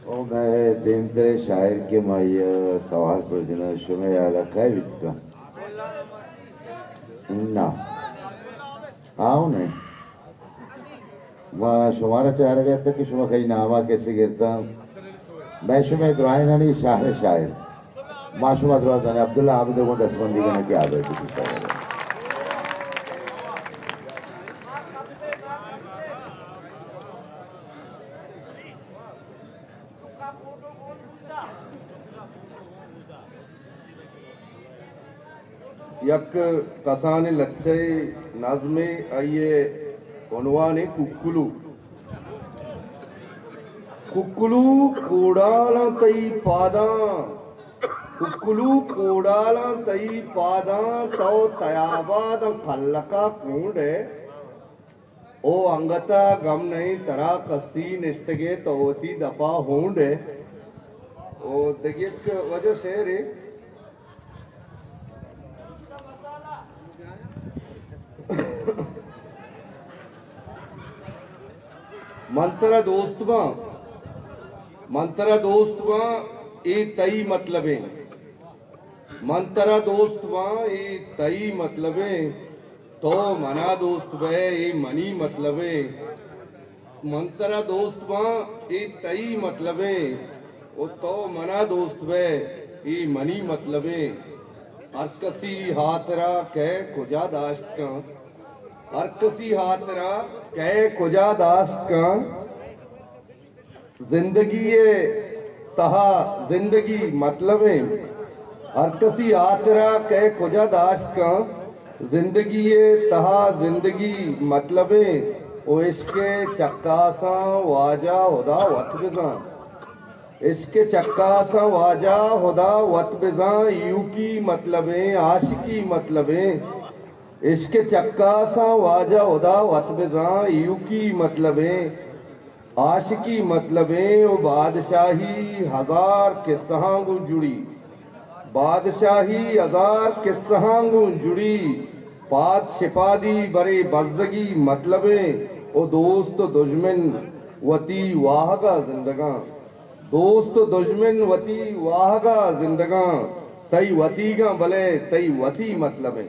O me dentre şair ke maya tawar projana şume yala kayvitka. Inna. Aune. वह शुमारा चाह रहा था कि शुमा कहीं नामा कैसे गिरता मैं शुमा दुआएं ना नहीं शायर शायर माशुमा दुआ जाने अब्दुल्ला आबिद को 10 बंदी का क्या है किसी शायर यक कसाने लच्छे नज़्मे आये उन्वाने कुक्कुलू कुक्कुलू कोडाला तई पादा कुक्कुलू कोडाला तई पादा तो तयाबाद खल्लका कूंडे ओ अंगता गम नहीं तरा कसी निश्तगे तोती दफा होंडे ओ देखिए वजह से रे मंतरा दोस्तवा ए तई मतलबे मंतरा दोस्तवा ए तई मतलबे तो मना दोस्त वे ए मनी मतलबे मंतरा दोस्तवा ए तई मतलबे ओ तो मना दोस्त वे ए मनी मतलबे अरकसी हातरा कह कुजा दाश्त का अरकसी हातरा कह कुजा दाश्त का जिंदगी तहा जिंदगी मतलबे अरकसी हातरा कह कुजा दाश्त का जिंदगी तहा जिंदगी मतलबे ओ इसके चक्कासा वाजा हुदा वत बिज़ा इसके चक्कासा वाजा हुदा वत बिज़ा यू की मतलबे आशिकी मतलबे इसके चक्कासा वाजा हुदा वत बिज़ा यू की मतलबे आशिकी मतलबे ओ बादशाही हजार किस्सांगु जुड़ी बादशाही हजार किस्सांगु जुड़ी पात शिपादी बरे बज़्ज़गी मतलबे ओ दोस्त दुश्मन वती वाहगा जिंदगा दोस्त दुश्मन वती वाहगा जिंदगा तई वतीगा भले तई वती मतलबे।